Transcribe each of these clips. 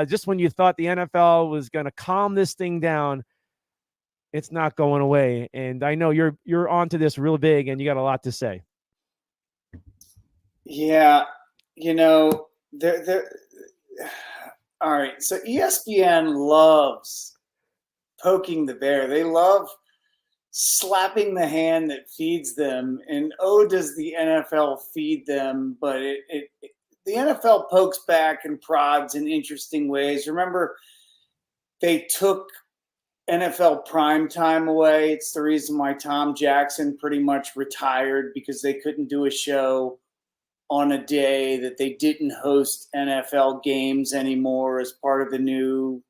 just when you thought the NFL was going to calm this thing down, it's not going away. And I know you're onto this real big, and you got a lot to say. Yeah, they're all right. So ESPN loves poking the bear. They love slapping the hand that feeds them, and oh, does the NFL feed them? But the NFL pokes back and prods in interesting ways. Remember, they took NFL prime time away. It's the reason why Tom Jackson pretty much retired, because they couldn't do a show on a day that they didn't host NFL games anymore as part of the new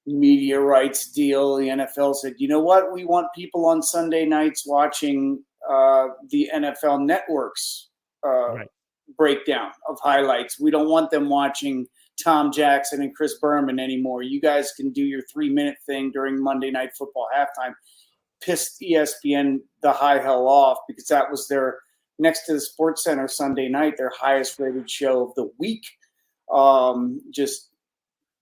media rights deal. The NFL said, you know what? We want people on Sunday nights watching the NFL networks breakdown of highlights. We don't want them watching Tom Jackson and Chris Berman anymore. You guys can do your 3-minute thing during Monday Night Football halftime. Pissed ESPN the high hell off, because that was their, next to the Sports Center Sunday night, their highest rated show of the week. Just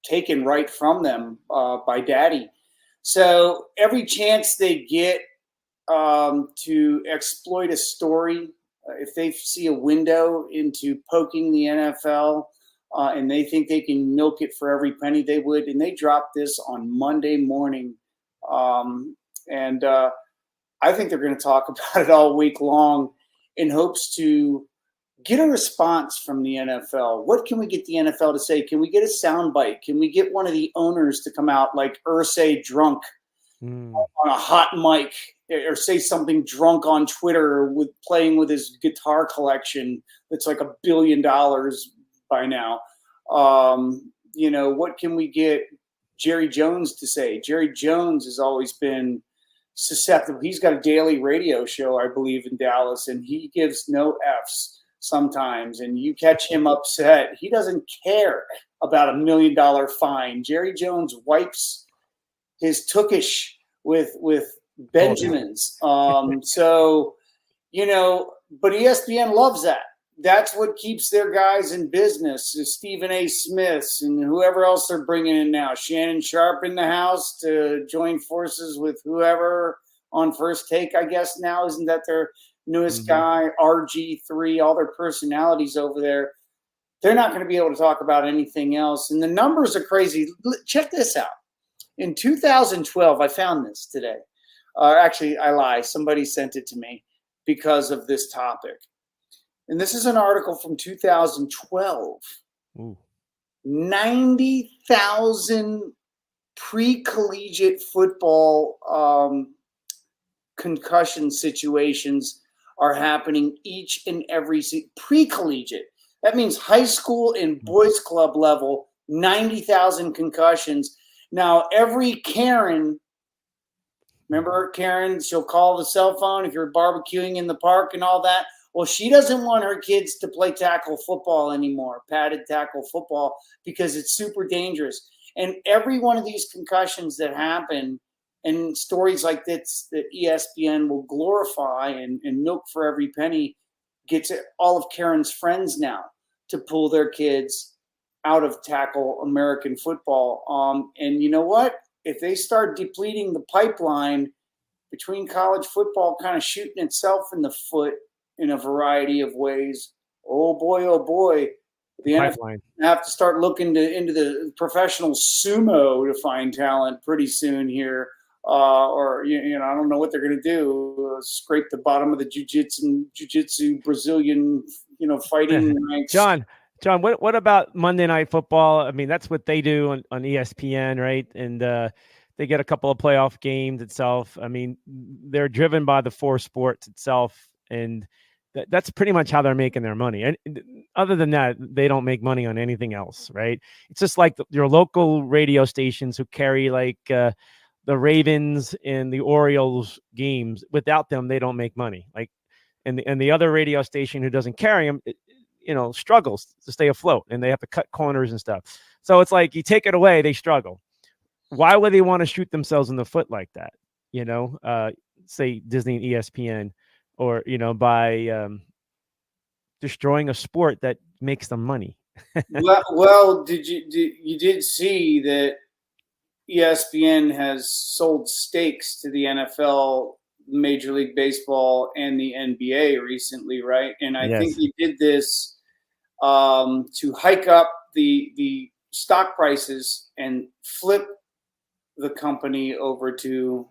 taken right from them by Daddy. So every chance they get to exploit a story, if they see a window into poking the NFL and they think they can milk it for every penny, they would. And they dropped this on Monday morning. And I think they're going to talk about it all week long in hopes to get a response from the NFL. What can we get the NFL to say? Can we get a soundbite? Can we get one of the owners to come out like Irsay drunk on a hot mic, or say something drunk on Twitter with playing with his guitar collection that's like $1 billion by now? What can we get Jerry Jones to say? Jerry Jones has always been susceptible. He's got a daily radio show, I believe, in Dallas, and he gives no Fs sometimes. And you catch him upset, he doesn't care about $1 million fine. Jerry Jones wipes his tookish with Benjamins. So, but ESPN loves that. That's what keeps their guys in business. Stephen A. Smiths and whoever else they're bringing in now. Shannon Sharp in the house to join forces with whoever on First Take, I guess now. Isn't that their newest guy? RG3, all their personalities over there. They're not going to be able to talk about anything else. And the numbers are crazy. Check this out. In 2012, I found this today. Actually, I lie. Somebody sent it to me because of this topic. And this is an article from 2012. Ooh. 90,000 pre-collegiate football concussion situations are happening each and every season. Pre-collegiate. That means high school and boys club level, 90,000 concussions. Now, every Karen, remember Karen, she'll call the cell phone if you're barbecuing in the park and all that. Well, she doesn't want her kids to play tackle football anymore, padded tackle football, because it's super dangerous. And every one of these concussions that happen, and stories like this that ESPN will glorify and milk for every penny, gets all of Karen's friends now to pull their kids out of tackle American football. And you know what? If they start depleting the pipeline between college football kind of shooting itself in the foot in a variety of ways, oh boy, the NFL have to start looking into the professional sumo to find talent pretty soon here. Or I don't know what they're going to do. Scrape the bottom of the jiu-jitsu Brazilian, fighting ranks. John, what about Monday Night Football? I mean, that's what they do on ESPN, right? And they get a couple of playoff games itself. I mean, they're driven by the 4 sports itself, and that's pretty much how they're making their money. And other than that, they don't make money on anything else, right? It's just like your local radio stations who carry like the Ravens and the Orioles games. Without them, they don't make money. Like, and the other radio station who doesn't carry them, struggles to stay afloat, and they have to cut corners and stuff. So it's like you take it away, they struggle. Why would they want to shoot themselves in the foot like that? Say Disney and ESPN, or by destroying a sport that makes them money. Well, you did see that ESPN has sold stakes to the NFL, Major League Baseball, and the NBA recently, right? And I think Yes. he did this to hike up the stock prices and flip the company over to.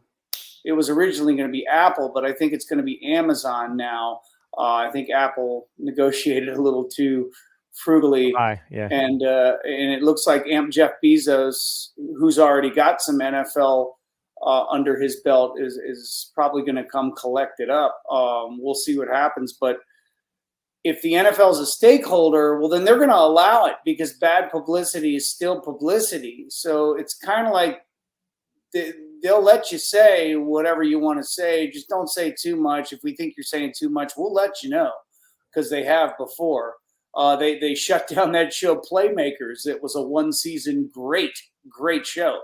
It was originally going to be Apple, but I think it's going to be Amazon now. I think Apple negotiated a little too frugally, Hi. Yeah. and it looks like Jeff Bezos, who's already got some NFL under his belt, is probably going to come collect it up. We'll see what happens, but if the NFL is a stakeholder, well, then they're going to allow it because bad publicity is still publicity. So it's kind of like they'll let you say whatever you want to say. Just don't say too much. If we think you're saying too much, we'll let you know, because they have before. They shut down that show Playmakers. It was a one season great show.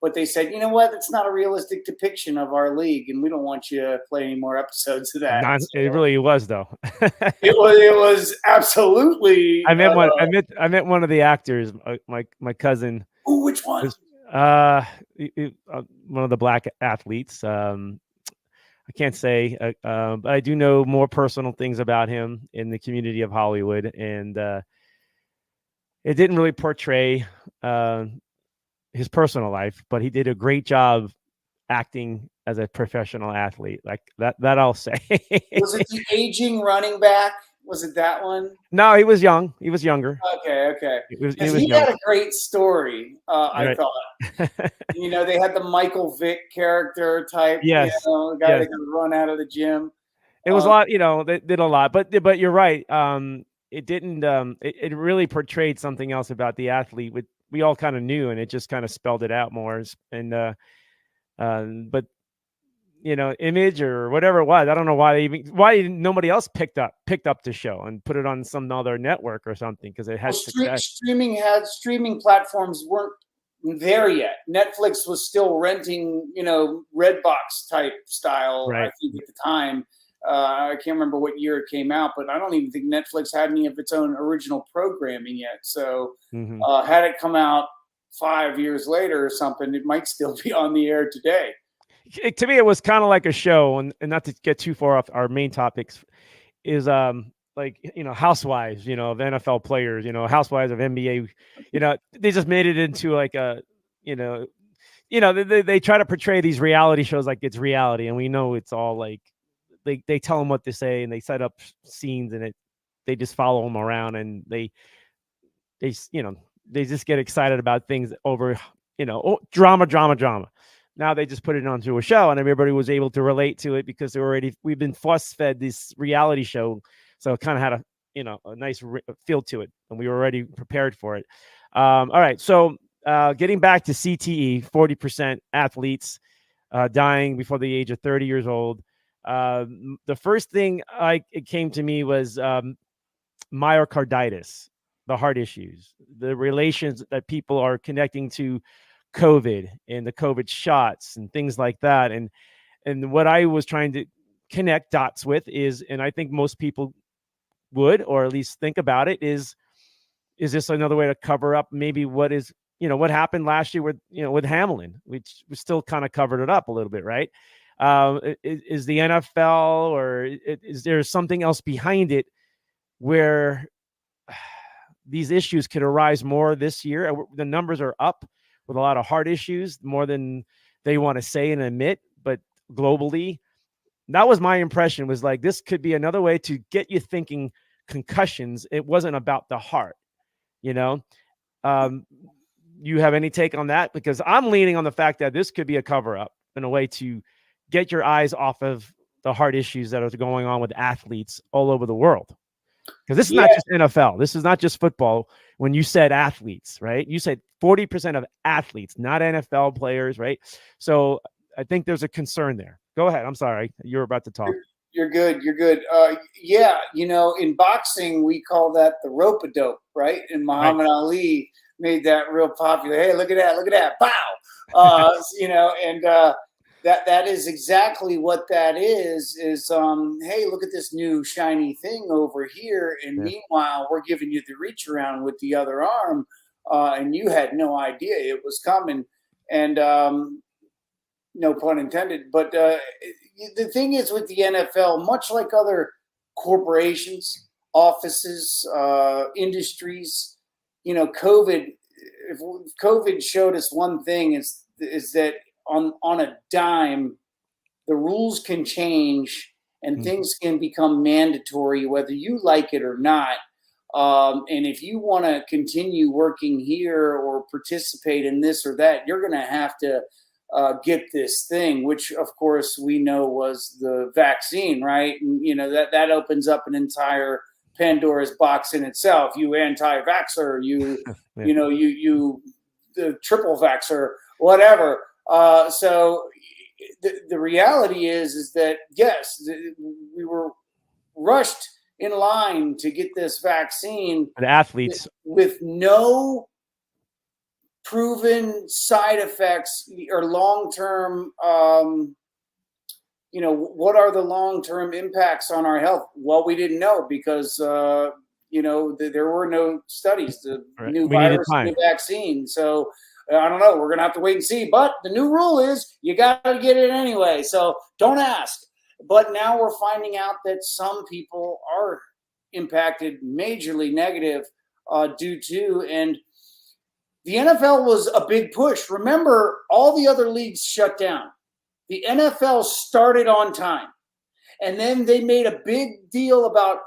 But they said, you know what? It's not a realistic depiction of our league, and we don't want you to play any more episodes of that. Not, So it really was though. it was absolutely. I met one of the actors. My cousin. Ooh, which one? Was, one of the black athletes. I can't say, but I do know more personal things about him in the community of Hollywood, and it didn't really portray his personal life, but he did a great job acting as a professional athlete. Like that I'll say. Was it the aging running back? Was it that one? No, he was young. He was younger. Okay. He was He young. had a great story, I Right. thought. They had the Michael Vick character type, Yes. the guy that could run out of the gym. It was a lot, they did a lot, but you're right. It didn't, it really portrayed something else about the athlete, which we all kind of knew, and it just kind of spelled it out more. And, but image or whatever it was, I don't know why nobody else picked up the show and put it on some other network or something, because it had streaming platforms weren't there yet. Netflix was still renting, Redbox type style, right. I think, at the time. I can't remember what year it came out, but I don't even think Netflix had any of its own original programming yet. So had it come out 5 years later or something, it might still be on the air today. To me, it was kind of like a show, and not to get too far off our main topics, is like, housewives, of NFL players, housewives of NBA, they just made it into like a, they try to portray these reality shows like it's reality, and we know it's all like they tell them what to say, and they set up scenes, and they just follow them around, and they just get excited about things over, drama. Now they just put it onto a show, and everybody was able to relate to it because we've been force fed this reality show. So it kind of had a nice feel to it, and we were already prepared for it. All right. So getting back to CTE, 40% athletes dying before the age of 30 years old. The first thing it came to me was myocarditis, the heart issues, the relations that people are connecting to COVID and the COVID shots and things like that. And what I was trying to connect dots with is, and I think most people would, or at least think about it, is this another way to cover up maybe what happened last year with Hamlin, which we still kind of covered it up a little bit, right? Is the NFL, or is there something else behind it where these issues could arise more this year? The numbers are up with a lot of heart issues, more than they want to say and admit, but globally, that was my impression, was like, this could be another way to get you thinking concussions. It wasn't about the heart, you have any take on that? Because I'm leaning on the fact that this could be a cover up in a way to get your eyes off of the heart issues that are going on with athletes all over the world. Because this is not just NFL. This is not just football. When you said athletes, right? You said 40% of athletes, not NFL players, right? So I think there's a concern there. Go ahead. I'm sorry. You're about to talk. You're good. In boxing, we call that the rope-a-dope, right? And Muhammad Ali made that real popular. Hey, look at that. Bow. That is exactly what that is hey, look at this new shiny thing over here, and Yeah. meanwhile we're giving you the reach around with the other arm, and you had no idea it was coming. And no pun intended. But the thing is with the NFL, much like other corporations, offices, industries, COVID. If COVID showed us one thing, is that on a dime, the rules can change and things can become mandatory, whether you like it or not. And if you want to continue working here or participate in this or that, you're going to have to get this thing, which of course we know was the vaccine, right? And that opens up an entire Pandora's box in itself. You anti-vaxxer, you Yeah. you the triple vaxxer, whatever. So the reality is that yes, we were rushed in line to get this vaccine The athletes with no proven side effects or long-term what are the long-term impacts on our health? Well, we didn't know because there were no studies, the new we needed virus, time. new vaccine. So I don't know, we're gonna have to wait and see. But the new rule is you gotta get it anyway, so don't ask. But now we're finding out that some people are impacted majorly negative due to, and the NFL was a big push. Remember, all the other leagues shut down. The NFL started on time. And then they made a big deal about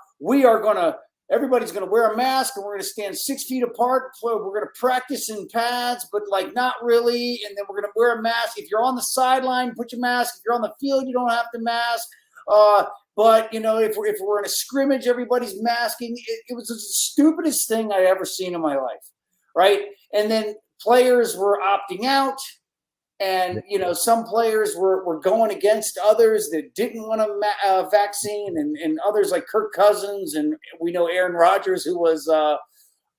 everybody's going to wear a mask and we're going to stand 6 feet apart. We're going to practice in pads, but like not really. And then we're going to wear a mask. If you're on the sideline, put your mask. If you're on the field, you don't have to mask. But if we're in a scrimmage, everybody's masking. It was the stupidest thing I'd ever seen in my life. Right. And then players were opting out. And, some players were going against others that didn't want a vaccine, and others like Kirk Cousins. And we know Aaron Rodgers, who was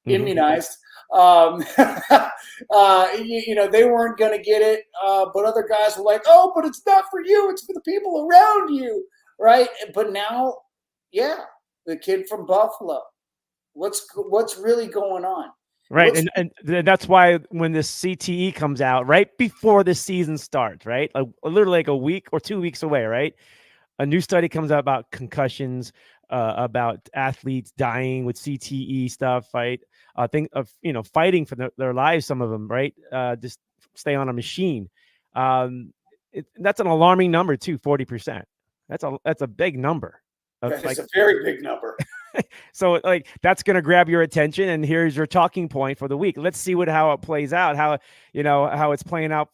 immunized. They weren't going to get it. But other guys were like, oh, but it's not for you. It's for the people around you. Right. But now, the kid from Buffalo, what's really going on? Right. And that's why when this CTE comes out right before the season starts, right? Literally like a week or 2 weeks away, right? A new study comes out about concussions, about athletes dying with CTE stuff, right? Think of, fighting for their lives, some of them, right? Just stay on a machine. That's an alarming number too, 40%. That's a big number. It's a very big number. So that's going to grab your attention, and here's your talking point for the week. Let's see how it plays out, how it's playing out,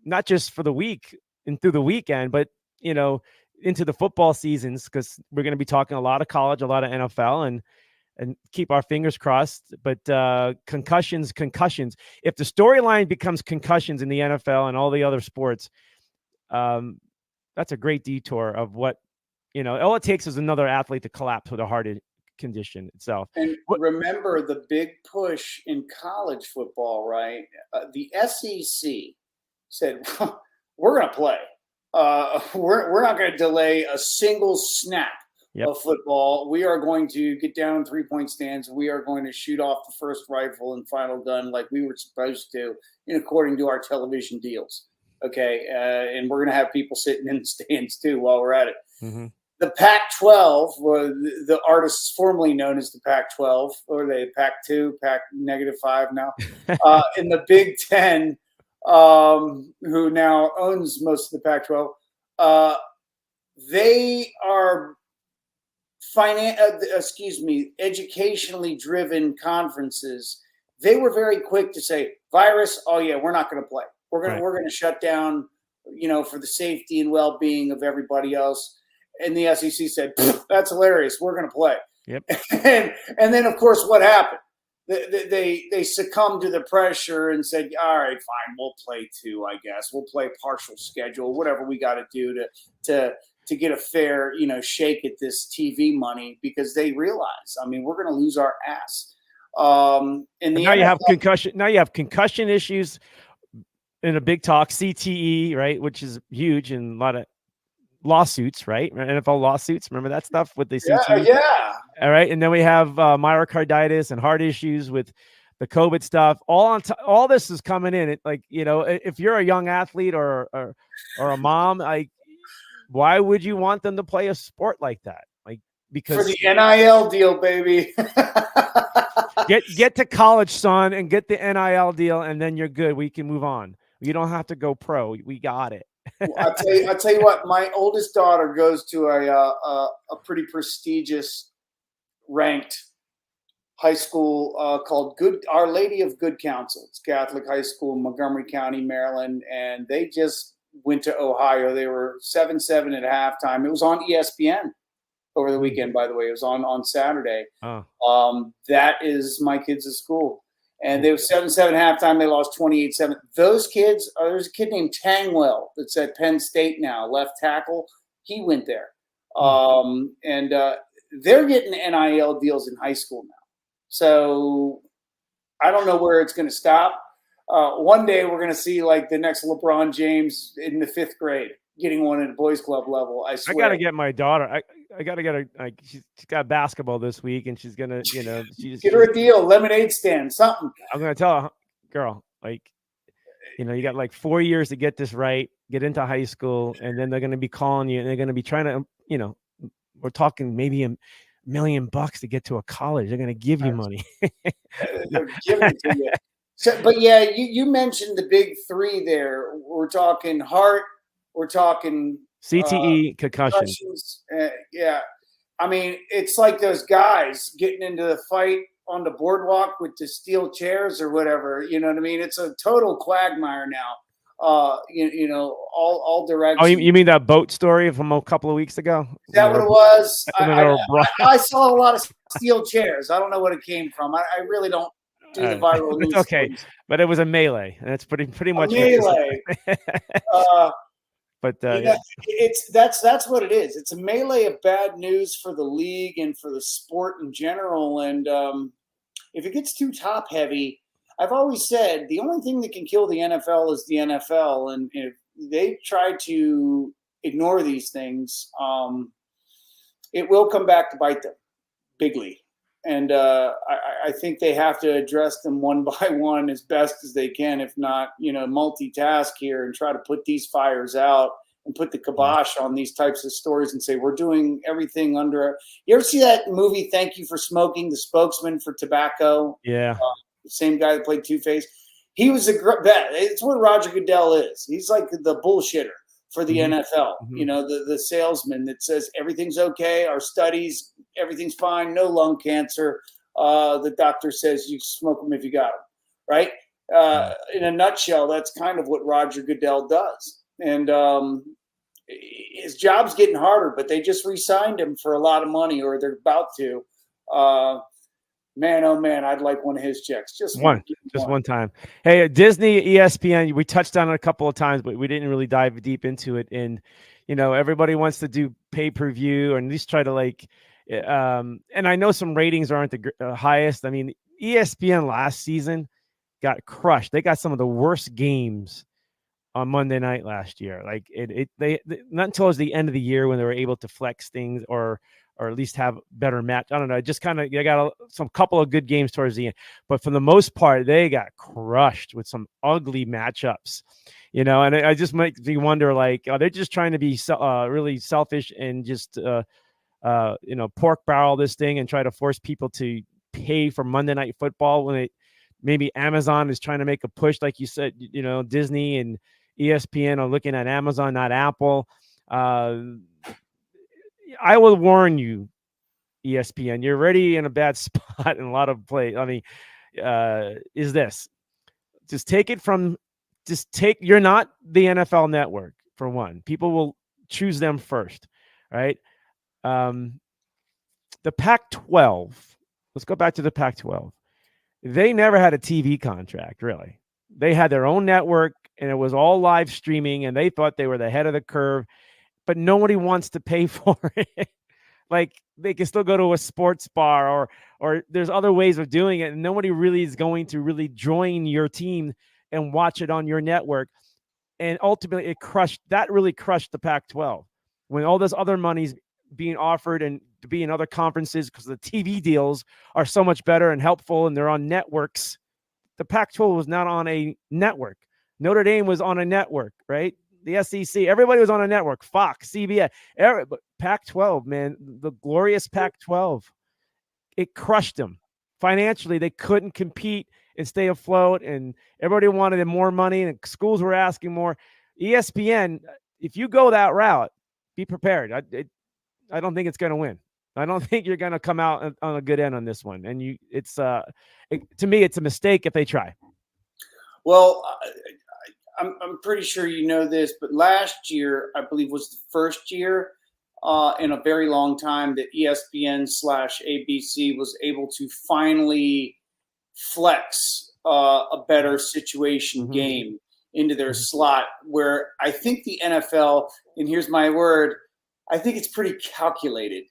not just for the week and through the weekend, but into the football seasons, because we're going to be talking a lot of college, a lot of NFL, and keep our fingers crossed. But concussions. If the storyline becomes concussions in the NFL and all the other sports, that's a great detour of what, all it takes is another athlete to collapse with a heart condition itself. And remember the big push in college football, right? The SEC said, we're going to play. We're not going to delay a single snap of football. We are going to get down in 3-point stands. We are going to shoot off the first rifle and final gun like we were supposed to, according to our television deals. Okay. And we're going to have people sitting in the stands too while we're at it. Mm-hmm. The Pac-12, the artists formerly known as the Pac-12, or the Pac-2, Pac-5 now, in the Big Ten, who now owns most of the Pac-12, they are educationally driven conferences. They were very quick to say, virus, oh yeah, we're not going to play. We're going to shut down, for the safety and well-being of everybody else. And the SEC said, that's hilarious. We're going to play. Yep. And then, of course, what happened? They succumbed to the pressure and said, all right, fine, we'll play too, I guess. We'll play partial schedule, whatever we got to do to get a fair, shake at this TV money, because they realize, we're going to lose our ass. Now you have concussion. Now you have concussion issues in a big talk, CTE, right, which is huge, and a lot of lawsuits, right? NFL lawsuits. Remember that stuff with the Yeah, CTE? yeah. All right, and then we have myocarditis and heart issues with the COVID stuff. All this is coming in. It, like, if you're a young athlete or a mom, like, why would you want them to play a sport like that? Like, For because the NIL deal, baby. get to college, son, and get the NIL deal, and then you're good. We can move on. You don't have to go pro. We got it. I'll tell you what. My oldest daughter goes to a pretty prestigious, ranked high school called Our Lady of Good Counsel. It's Catholic high school in Montgomery County, Maryland, and they just went to Ohio. They were 7-7 at halftime. It was on ESPN over the weekend, by the way. It was on Saturday. Oh. That is my kids' school. And they were 7-7 halftime. They lost 28-7. Those kids, there's a kid named Tangwell that's at Penn State now, left tackle. He went there. And they're getting NIL deals in high school now. So I don't know where it's going to stop. One day we're going to see like the next LeBron James in the 5th grade getting one at boys club level. I swear. I got to get my daughter. I got to get her. Like, she's got basketball this week, and she's gonna, get her a deal, lemonade stand, something. I'm gonna tell her, girl, like, you got like 4 years to get this right, get into high school, and then they're gonna be calling you, and they're gonna be trying to, we're talking maybe $1 million to get to a college. They're gonna give you money. They're giving it to you. So, but yeah, you mentioned the big 3 there. We're talking heart. We're talking CTE, concussion. Yeah. I mean, it's like those guys getting into the fight on the boardwalk with the steel chairs or whatever. You know what I mean? It's a total quagmire now. All directions. Oh, you mean that boat story from a couple of weeks ago? Is that what it was? I saw a lot of steel chairs. I don't know what it came from. I really don't do the viral news. It's okay, stories. But it was a melee, and it's pretty much melee. But that's what it is. It's a melee of bad news for the league and for the sport in general. And if it gets too top heavy, I've always said the only thing that can kill the NFL is the NFL. And if they try to ignore these things, it will come back to bite them bigly. And I think they have to address them one by one as best as they can, if not, multitask here and try to put these fires out and put the kibosh on these types of stories and say, we're doing everything under. You ever see that movie, Thank You for Smoking, the spokesman for tobacco? Yeah. The same guy that played Two-Face. He was it's what Roger Goodell is. He's like the bullshitter for the NFL, the salesman that says everything's okay, our studies, everything's fine, no lung cancer. The doctor says you smoke them if you got them, right? In a nutshell, that's kind of what Roger Goodell does. And his job's getting harder, but they just re-signed him for a lot of money, or they're about to. Man, oh man, I'd like one of his checks. Just one time. Hey, Disney, ESPN, we touched on it a couple of times, but we didn't really dive deep into it. And, everybody wants to do pay-per-view and at least try to and I know some ratings aren't the highest. I mean, ESPN last season got crushed. They got some of the worst games on Monday night last year. Like they not until the end of the year when they were able to flex things or at least have better match. I don't know. Just kind of, they got some couple of good games towards the end, but for the most part, they got crushed with some ugly matchups, and I just makes me wonder, like, are they just trying to be really selfish and just, pork barrel this thing and try to force people to pay for Monday Night Football when maybe Amazon is trying to make a push, like you said, Disney and ESPN are looking at Amazon, not Apple. I will warn you, ESPN, you're already in a bad spot in a lot of play. I mean, is this you're not the NFL network, for one. People will choose them first, right? The Pac-12, let's go back to the Pac-12. They never had a TV contract, really. They had their own network, and it was all live streaming, and they thought they were the head of the curve, but nobody wants to pay for it. Like, they can still go to a sports bar or there's other ways of doing it, and nobody really is going to really join your team and watch it on your network. And ultimately, that really crushed the Pac-12 when all this other money's being offered and to be in other conferences because the TV deals are so much better and helpful, and they're on networks. The Pac-12 was not on a network. Notre Dame was on a network, right? The SEC, everybody was on a network. Fox, CBS, but Pac-12, man, the glorious Pac-12, it crushed them financially. They couldn't compete and stay afloat, and everybody wanted more money, and schools were asking more. ESPN, if you go that route, be prepared. I don't think it's going to win. I don't think you're going to come out on a good end on this one. And to me, it's a mistake if they try. Well, I'm pretty sure you know this, but last year, I believe, was the first year in a very long time that ESPN/ABC was able to finally flex a better situation game into their slot, where I think the NFL, and here's my word, I think it's pretty calculated,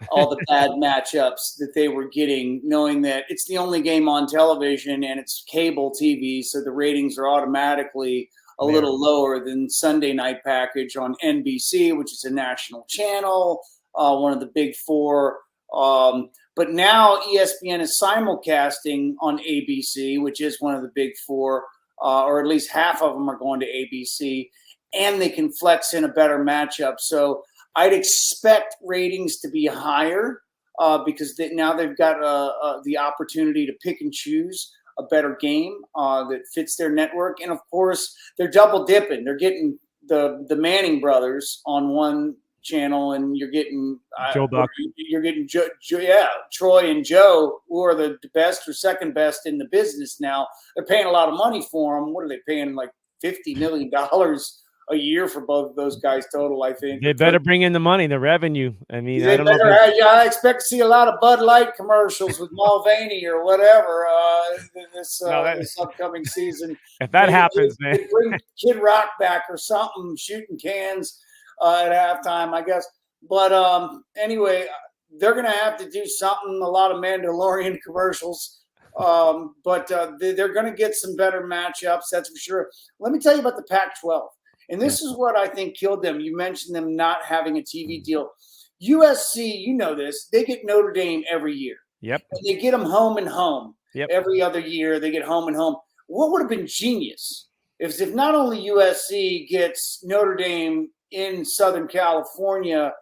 all the bad matchups that they were getting, knowing that it's the only game on television and it's cable TV, so the ratings are automatically a little lower than Sunday night package on NBC, which is a national channel, one of the big four. But now ESPN is simulcasting on ABC, which is one of the big four, or at least half of them are going to ABC, and they can flex in a better matchup. So I'd expect ratings to be higher because now they've got the opportunity to pick and choose a better game that fits their network. And, of course, they're double dipping. They're getting the Manning brothers on one channel, and you're getting Joe Buck. You're getting Troy and Joe, who are the best or second best in the business now. They're paying a lot of money for them. What are they paying, like $50 million a year for both of those guys total, I think. They better bring in the money, the revenue. I mean, I expect to see a lot of Bud Light commercials with Mulvaney or whatever this upcoming season. If that happens, man. Bring Kid Rock back or something, shooting cans at halftime, I guess. But anyway, they're going to have to do something, a lot of Mandalorian commercials. But they're going to get some better matchups, that's for sure. Let me tell you about the Pac-12. And this is what I think killed them. You mentioned them not having a TV deal. USC, you know this, they get Notre Dame every year. Yep. And they get them home and home. Yep. Every other year they get home and home. What would have been genius if not only USC gets Notre Dame in Southern California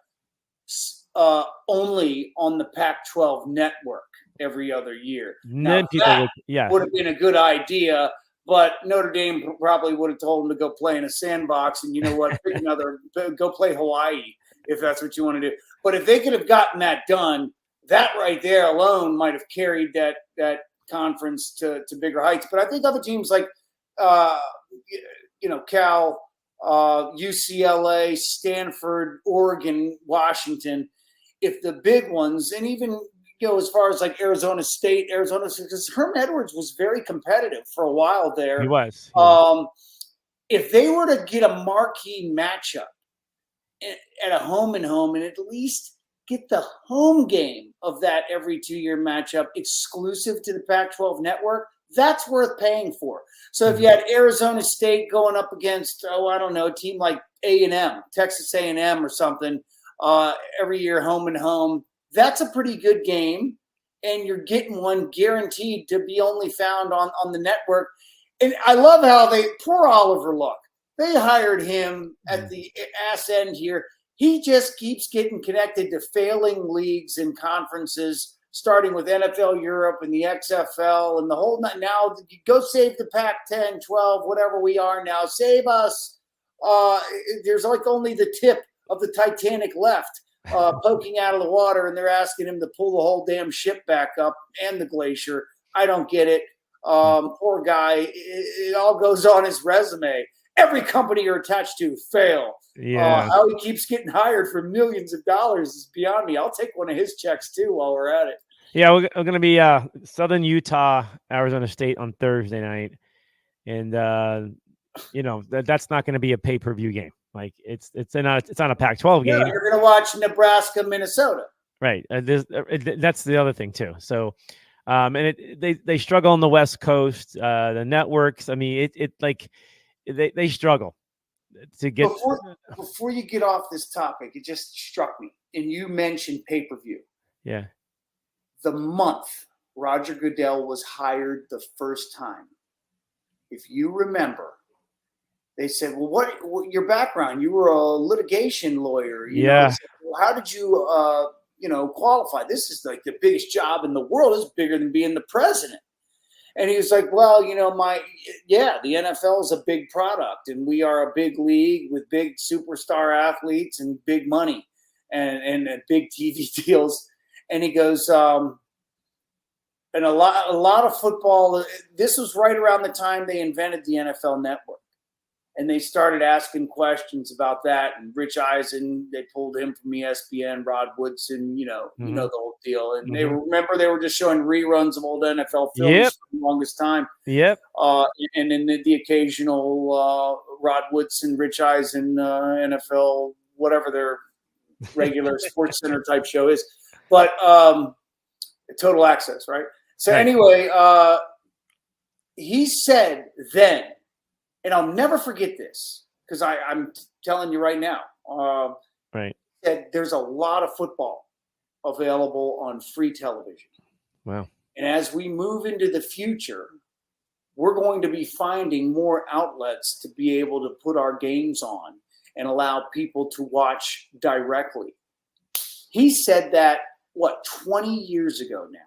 only on the Pac-12 network every other year. Now, would have been a good idea. But Notre Dame probably would have told them to go play in a sandbox, and you know what? Go play Hawaii if that's what you want to do. But if they could have gotten that done, that right there alone might have carried that conference to bigger heights. But I think other teams like Cal, UCLA, Stanford, Oregon, Washington, if the big ones, and even as far as like Arizona State, because Herm Edwards was very competitive for a while there. He was. If they were to get a marquee matchup at a home and at least get the home game of that every 2-year matchup exclusive to the Pac-12 network, that's worth paying for. So if you had Arizona State going up against, a team like A&M, Texas A&M or something, every year home and home, that's a pretty good game, and you're getting one guaranteed to be only found on the network. And I love how poor Oliver Luck, they hired him at the ass end here. He just keeps getting connected to failing leagues and conferences, starting with NFL Europe and the XFL and the whole – now go save the Pac-10, 12, whatever we are now. Save us. There's like only the tip of the Titanic left. Poking out of the water, and they're asking him to pull the whole damn ship back up and the glacier. I don't get it. Poor guy. It all goes on his resume. Every company you're attached to fail. Yeah. How he keeps getting hired for millions of dollars is beyond me. I'll take one of his checks too while we're at it. Yeah, we're going to be Southern Utah, Arizona State on Thursday night, and that's not going to be a pay-per-view game. Like it's not a Pac-12 game. You're going to watch Nebraska, Minnesota. Right. That's the other thing too. So And they struggle on the West Coast. The networks, I mean, they struggle to get. Before you get off this topic, it just struck me, and you mentioned pay-per-view. Yeah. The month Roger Goodell was hired the first time, if you remember, they said, well, what your background? You were a litigation lawyer. You know, said, well, how did you, qualify? This is like the biggest job in the world. It's bigger than being the president. And he was like, well, the NFL is a big product, and we are a big league with big superstar athletes and big money and big TV deals. And he goes, and a lot of football. This was right around the time they invented the NFL Network. And they started asking questions about that. And Rich Eisen, they pulled him from ESPN, Rod Woodson, you know the whole deal. And they were just showing reruns of old NFL films for the longest time. Yep. And then the occasional Rod Woodson, Rich Eisen, NFL, whatever their regular Sports Center type show is. But Total Access, right? So anyway, he said then, and I'll never forget this because I'm telling you right now. That there's a lot of football available on free television. Wow. And as we move into the future, we're going to be finding more outlets to be able to put our games on and allow people to watch directly. He said that, 20 years ago now?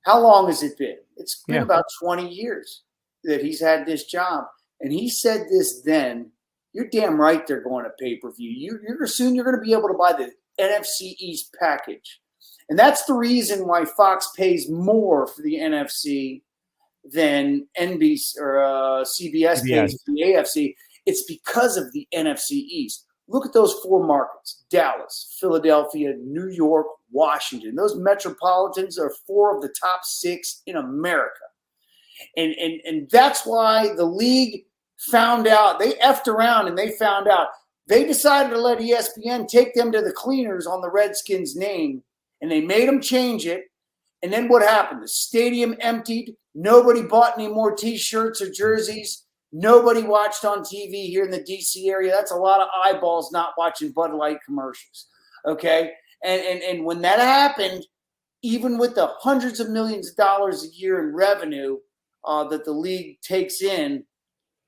How long has it been? It's been about 20 years that he's had this job. And he said this then. You're damn right they're going to pay-per-view. Soon you're going to be able to buy the NFC East package. And that's the reason why Fox pays more for the NFC than NBC or CBS pays for the AFC. It's because of the NFC East. Look at those 4 markets: Dallas, Philadelphia, New York, Washington. Those metropolitans are 4 of the top 6 in America. And that's why the league found out. They effed around and they found out. They decided to let ESPN take them to the cleaners on the Redskins name, and they made them change it. And then what happened? The stadium emptied. Nobody bought any more T-shirts or jerseys. Nobody watched on TV here in the D.C. area. That's a lot of eyeballs not watching Bud Light commercials. Okay? And when that happened, even with the hundreds of millions of dollars a year in revenue that the league takes in,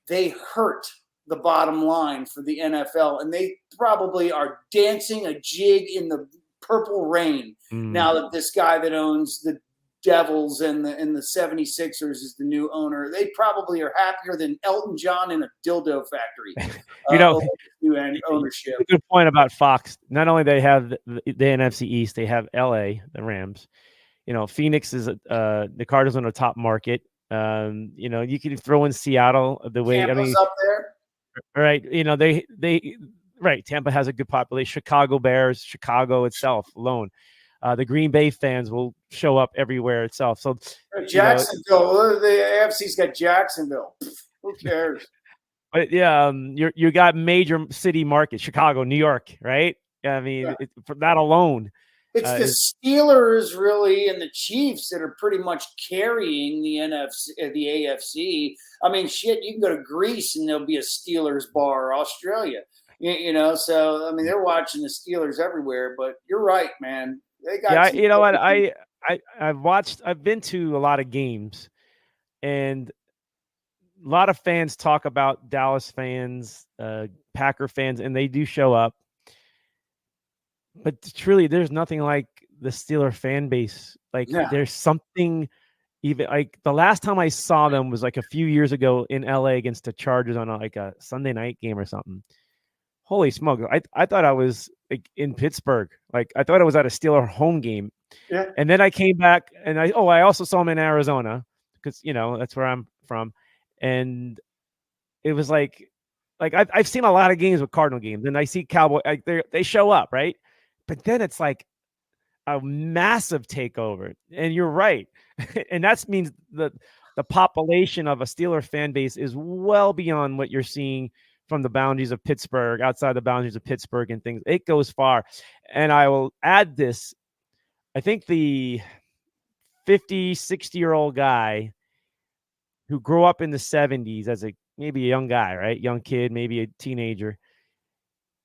they hurt the bottom line for the NFL. And they probably are dancing a jig in the purple rain now that this guy that owns the Devils and the 76ers is the new owner. They probably are happier than Elton John in a dildo factory. New ownership. A good point about Fox. Not only they have the NFC East, they have LA, the Rams. Phoenix is the Cardinals on the top market. You can throw in Seattle the way Tampa's up there. Right. Right. Tampa has a good population. Chicago Bears, Chicago itself alone. The Green Bay fans will show up everywhere itself. So Jacksonville, the AFC's got Jacksonville. Who cares? But you got major city markets: Chicago, New York, right? I mean, for that alone, it's the Steelers really and the Chiefs that are pretty much carrying the AFC. I mean, shit, you can go to Greece and there'll be a Steelers bar, or Australia. So I mean, they're watching the Steelers everywhere. But you're right, man. I've been to a lot of games, and a lot of fans talk about Dallas fans, Packer fans, and they do show up. But truly, there's nothing like the Steeler fan base. There's something, even like the last time I saw them was like a few years ago in LA against the Chargers on a Sunday night game or something. Holy smoke. I thought I was in Pittsburgh. I thought I was at a Steeler home game. Yeah. And then I came back and I also saw them in Arizona because, that's where I'm from. And it was I've seen a lot of games with Cardinal games, and I see Cowboy, they show up, right? But then it's like a massive takeover. And you're right. And that means the population of a Steeler fan base is well beyond what you're seeing from the boundaries of Pittsburgh, outside the boundaries of Pittsburgh and things. It goes far. And I will add this. I think the 50, 60-year-old guy who grew up in the 70s as maybe a young guy, right? Young kid, maybe a teenager.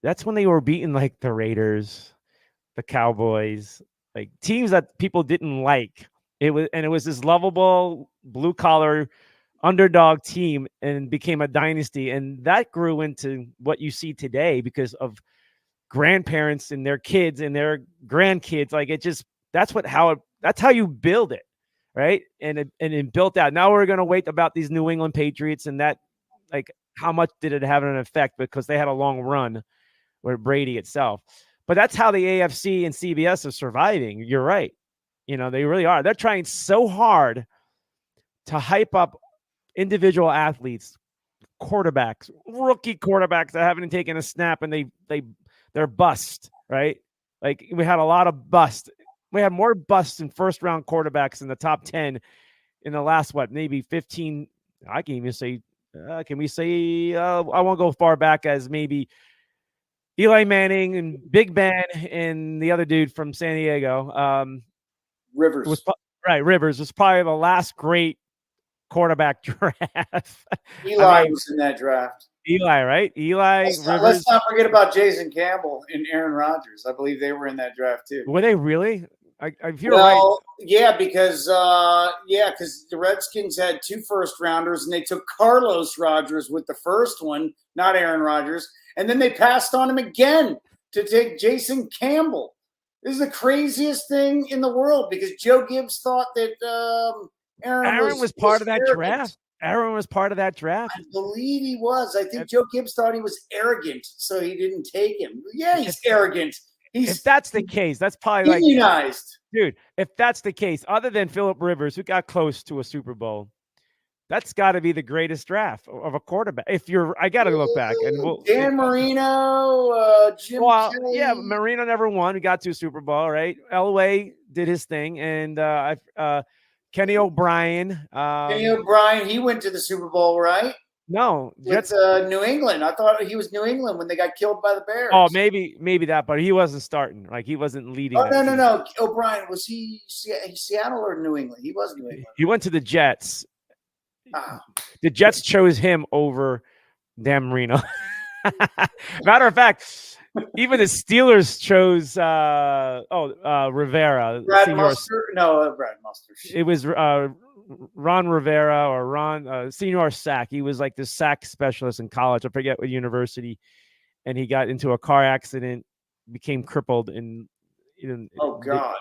That's when they were beating like the Raiders, the Cowboys, like teams that people didn't like. It was this lovable blue collar underdog team and became a dynasty. And that grew into what you see today because of grandparents and their kids and their grandkids. Like that's how you build it. Right. And it built out. Now we're going to wait about these New England Patriots and that, like, how much did it have an effect? Because they had a long run with Brady itself. But that's how the AFC and CBS are surviving. You're right. They really are. They're trying so hard to hype up individual athletes, quarterbacks, rookie quarterbacks that haven't taken a snap and they're bust, right? Like we had a lot of bust. We had more busts in first round quarterbacks in the top 10 in the last, maybe 15. I can even say, can we say, I won't go far back as maybe Eli Manning and Big Ben and the other dude from San Diego. Rivers. Rivers was probably the last great quarterback draft. Eli was in that draft. Eli, right? Rivers. Let's not forget about Jason Campbell and Aaron Rodgers. I believe they were in that draft too. Were they really? If you're right. Yeah, because the Redskins had 2 first-rounders, and they took Carlos Rodgers with the first one, not Aaron Rodgers, and then they passed on him again to take Jason Campbell. This is the craziest thing in the world because Joe Gibbs thought that Aaron was part of that draft. Aaron was part of that draft. I believe he was. I think Joe Gibbs thought he was arrogant, so he didn't take him. Yeah, he's arrogant. If that's the case, that's probably immunized. Dude, if that's the case, other than Phillip Rivers, who got close to a Super Bowl, that's got to be the greatest draft of a quarterback. I got to look back. And Dan Marino, Jim Kelly. Yeah, Marino never won. He got to a Super Bowl, right? Elway did his thing. And Kenny O'Brien. He went to the Super Bowl, right? No, Jets. New England. I thought he was New England when they got killed by the Bears. Oh, maybe that, but he wasn't starting. Like he wasn't leading. Oh, no. O'Brien, was he Seattle or New England? He was New England. He went to the Jets. The Jets chose him over Dan Marino. Matter of fact, even the Steelers chose Rivera. Brad Mustard. No, Brad Mustard. It was Ron Rivera or Senior Sack. He was like the sack specialist in college. I forget what university. And he got into a car accident, became crippled, and oh God.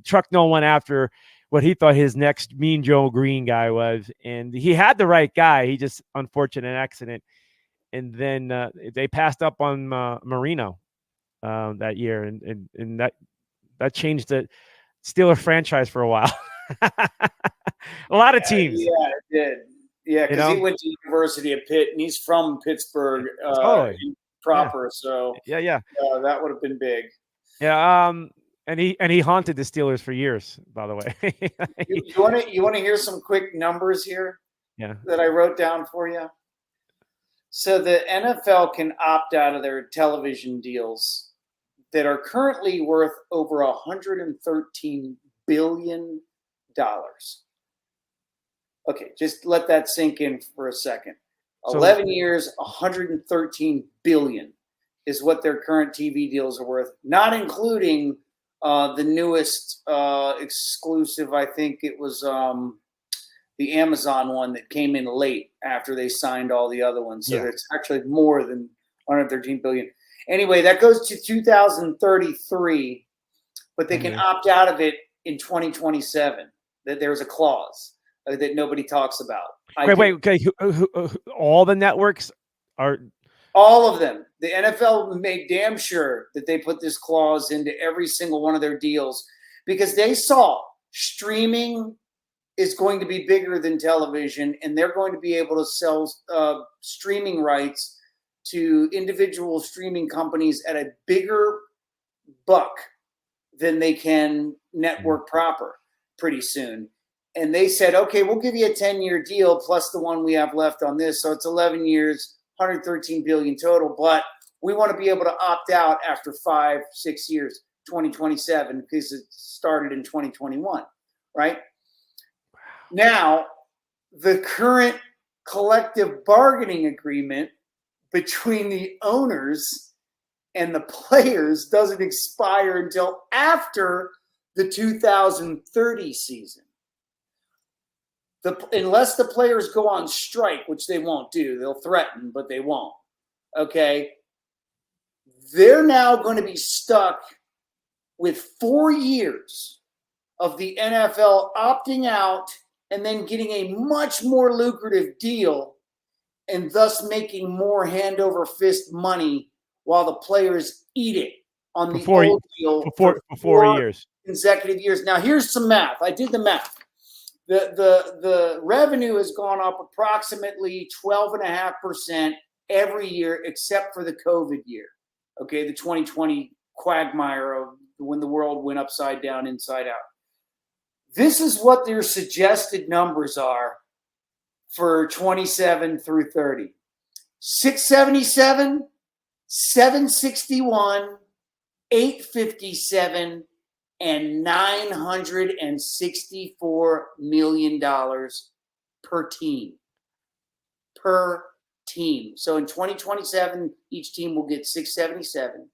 Truck no one after what he thought his next Mean Joe Green guy was. And he had the right guy. He just unfortunate accident. And then they passed up on Marino that year, and that changed the Steeler franchise for a while. A lot of teams. Yeah, it did. Yeah, because he went to University of Pitt, and he's from Pittsburgh proper. Yeah. So yeah, that would have been big. Yeah, and he haunted the Steelers for years. By the way, you want to hear some quick numbers here? Yeah, that I wrote down for you. So the NFL can opt out of their television deals that are currently worth over $113 billion. Okay, just let that sink in for a second. 11 years, $113 billion is what their current TV deals are worth, not including the newest exclusive. I think it was the Amazon one that came in late after they signed all the other ones. So it's actually more than $113 billion. Anyway, that goes to 2033, but they can opt out of it in 2027. That there's a clause that nobody talks about. Wait. Okay, all the networks are. All of them. The NFL made damn sure that they put this clause into every single one of their deals because they saw streaming is going to be bigger than television, and they're going to be able to sell streaming rights to individual streaming companies at a bigger buck than they can network proper pretty soon. And they said, okay, we'll give you a 10-year deal plus the one we have left on this. So it's 11 years, $113 billion total, but we want to be able to opt out after 5-6 years, 2027, because it started in 2021, right? Now, the current collective bargaining agreement between the owners and the players doesn't expire until after the 2030 season. Unless the players go on strike, which they won't do. They'll threaten, but they won't. Okay? They're now going to be stuck with 4 years of the NFL opting out and then getting a much more lucrative deal and thus making more hand over fist money while the players eat it on the old deal for 4 years. Consecutive years. Now, here's some math. I did the math. The revenue has gone up approximately 12.5% every year except for the COVID year. Okay, the 2020 quagmire of when the world went upside down, inside out. This is what their suggested numbers are for 27 through 30. 677, 761, 857, and $964 million per team. Per team. So in 2027, each team will get 677.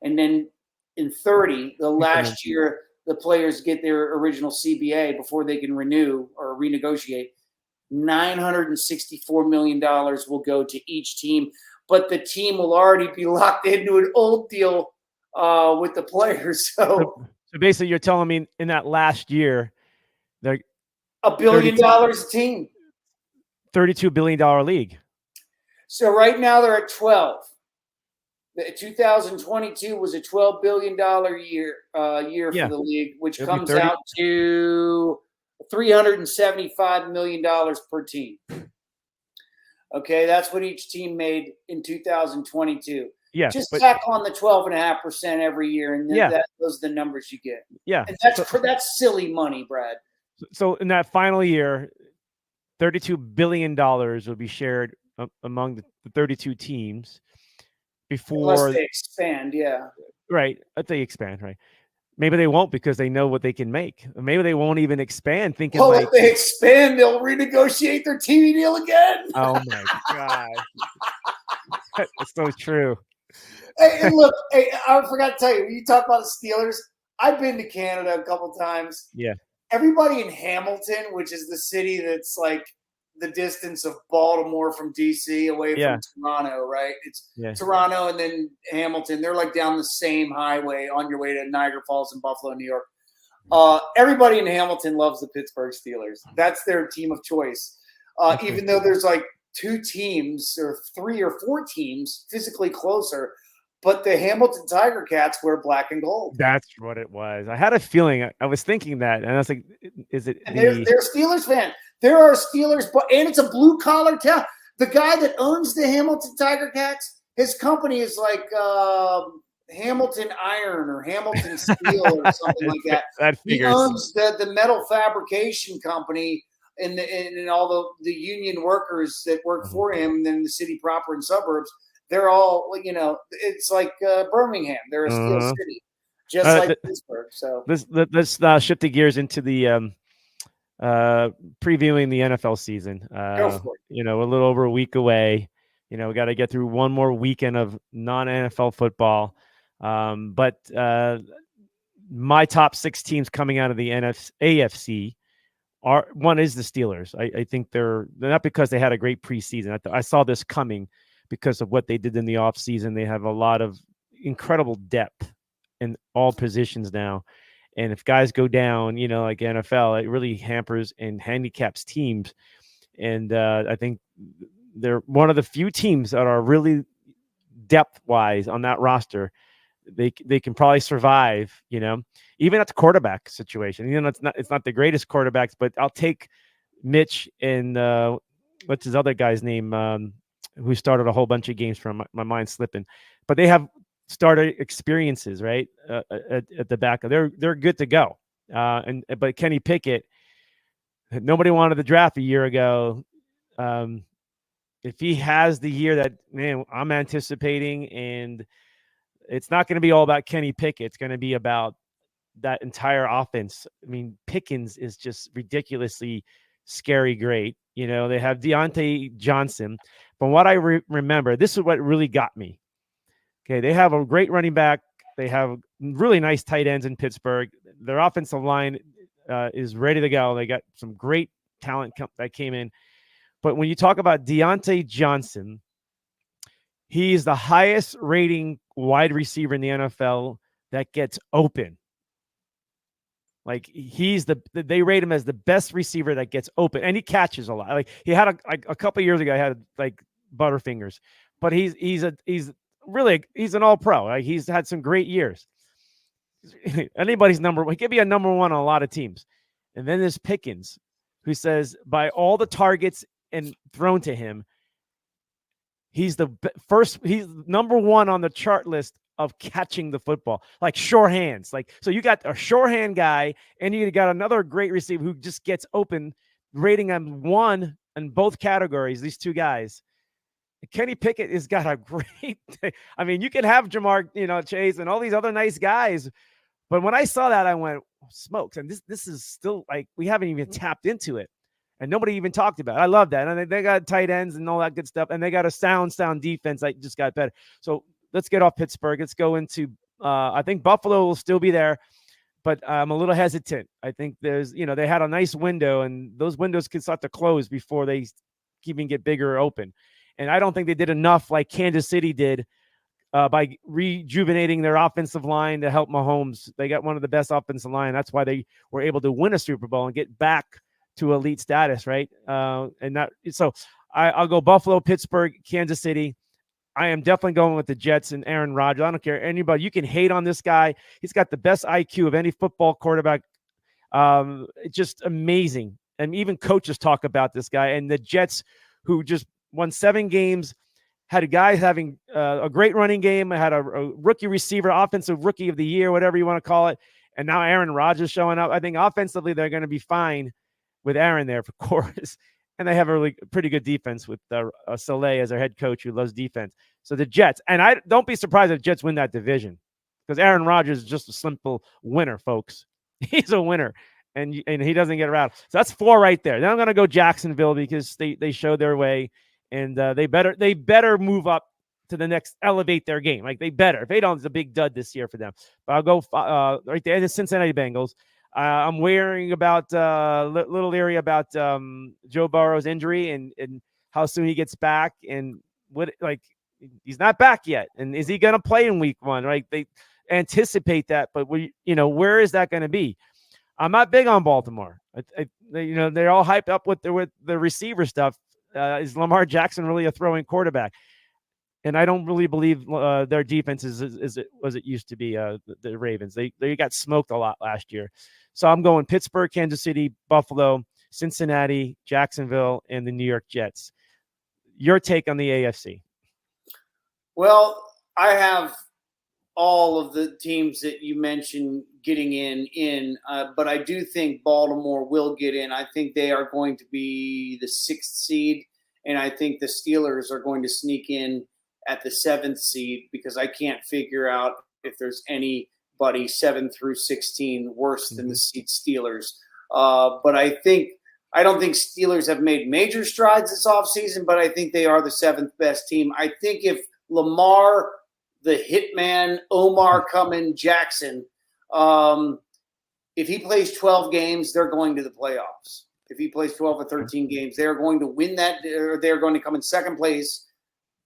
And then in 30, the last year, the players get their original CBA before they can renew or renegotiate. $964 million will go to each team, but the team will already be locked into an old deal with the players. So basically, you're telling me in that last year, they're $1 billion a team. $32 billion league. So right now they're at 12. The 2022 was a $12 billion year for the league, which comes out to $375 million per team. Okay, that's what each team made in 2022. Yeah, just tack on the 12.5% every year, and those are the numbers you get. Yeah, and that's silly money, Brad. So in that final year, $32 billion will be shared among the 32 teams. Unless they expand, right. If they expand, right. Maybe they won't because they know what they can make. Maybe they won't even expand, thinking if they expand, they'll renegotiate their TV deal again. Oh my god, that's so true. Hey, and look, I forgot to tell you, when you talk about the Steelers, I've been to Canada a couple times. Yeah. Everybody in Hamilton, which is the city that's like the distance of Baltimore from DC away from Toronto, right? It's Toronto and then Hamilton. They're like down the same highway on your way to Niagara Falls and Buffalo, New York. Everybody in Hamilton loves the Pittsburgh Steelers. That's their team of choice. Even though there's like 2 teams or 3 or 4 teams physically closer, but the Hamilton Tiger Cats wear black and gold. That's what it was. I had a feeling. I was thinking that, and I was like, "Is it?" And they're Steelers fan. There are Steelers, and it's a blue collar town. The guy that owns the Hamilton Tiger Cats, his company is like Hamilton Iron or Hamilton Steel or something like that. He owns the metal fabrication company and all the union workers that work for him in the city proper and suburbs. They're all, it's like Birmingham. They're a steel city, just like Pittsburgh. So let's shift the gears into the previewing the NFL season. Go for it. A little over a week away. We got to get through one more weekend of non-NFL football. But my top 6 teams coming out of the AFC one is the Steelers. I think they're not because they had a great preseason. I saw this coming because of what they did in the offseason. They have a lot of incredible depth in all positions now. And if guys go down, like NFL, it really hampers and handicaps teams. And I think they're one of the few teams that are really depth-wise on that roster. They can probably survive, even at the quarterback situation. It's not the greatest quarterbacks, but I'll take Mitch and what's his other guy's name, who started a whole bunch of games from my mind slipping. But they have started experiences, right? At the back. They're good to go. But Kenny Pickett, nobody wanted to draft a year ago. If he has the year that I'm anticipating, and it's not going to be all about Kenny Pickett, it's going to be about that entire offense. I mean, Pickens is just ridiculously scary great. They have Deontay Johnson. From what I remember, this is what really got me. Okay, they have a great running back. They have really nice tight ends in Pittsburgh. Their offensive line is ready to go. They got some great talent that came in. But when you talk about Deontay Johnson, he's the highest rating wide receiver in the NFL that gets open. Like they rate him as the best receiver that gets open, and he catches a lot. Like he had a couple of years ago, he had like butterfingers, but he's an all pro. Like he's had some great years. Anybody's number one. He could be a number one on a lot of teams. And then there's Pickens, who says by all the targets and thrown to him, he's he's number one on the chart list of catching the football, like sure hands. Like, so you got a sure hand guy, and you got another great receiver who just gets open, rating him 1 in both categories. These two guys. Kenny Pickett has got a great. I mean, you can have Jamar, Chase, and all these other nice guys, but when I saw that, I went, smokes! And this is still like we haven't even tapped into it, and nobody even talked about it. I love that, and they got tight ends and all that good stuff, and they got a sound defense that just got better. So let's get off Pittsburgh. Let's go into. I think Buffalo will still be there, but I'm a little hesitant. I think there's, they had a nice window, and those windows can start to close before they even get bigger or open. And I don't think they did enough like Kansas City did by rejuvenating their offensive line to help Mahomes. They got one of the best offensive line. That's why they were able to win a Super Bowl and get back to elite status, right? I'll go Buffalo, Pittsburgh, Kansas City. I am definitely going with the Jets and Aaron Rodgers. I don't care anybody. You can hate on this guy. He's got the best IQ of any football quarterback. It's just amazing. And even coaches talk about this guy. And the Jets, who just won 7 games, had a guy having a great running game, had a rookie receiver, offensive rookie of the year, whatever you want to call it. And now Aaron Rodgers showing up. I think offensively they're going to be fine with Aaron there, of course. And they have a really pretty good defense with Saleh as their head coach, who loves defense. So the Jets, and I don't be surprised if Jets win that division, because Aaron Rodgers is just a simple winner, folks. He's a winner, and he doesn't get around. So that's 4 right there. Then I'm going to go Jacksonville because they showed their way. And they better move up to the next, elevate their game. Like they better. If they don't, it's a big dud this year for them. But I'll go right there. The Cincinnati Bengals. I'm worrying about little leery about Joe Burrow's injury and how soon he gets back, and he's not back yet. And is he going to play in week 1? Right? They anticipate that, but where is that going to be? I'm not big on Baltimore. They're all hyped up with the receiver stuff. Is Lamar Jackson really a throwing quarterback? And I don't really believe their defense is it used to be. The Ravens, they got smoked a lot last year. So I'm going Pittsburgh, Kansas City, Buffalo, Cincinnati, Jacksonville, and the New York Jets. Your take on the AFC? Well, I have all of the teams that you mentioned getting in, but I do think Baltimore will get in. I think they are going to be the 6th seed, and I think the Steelers are going to sneak in at the 7th seed, because I can't figure out if there's anybody 7 through 16 worse than the Steelers. But I don't think Steelers have made major strides this offseason, but I think they are the 7th best team. I think if Lamar, the hitman, Omar Cummins Jackson, if he plays 12 games, they're going to the playoffs. If he plays 12 or 13 games, they're going to win that, or they're going to come in 2nd place,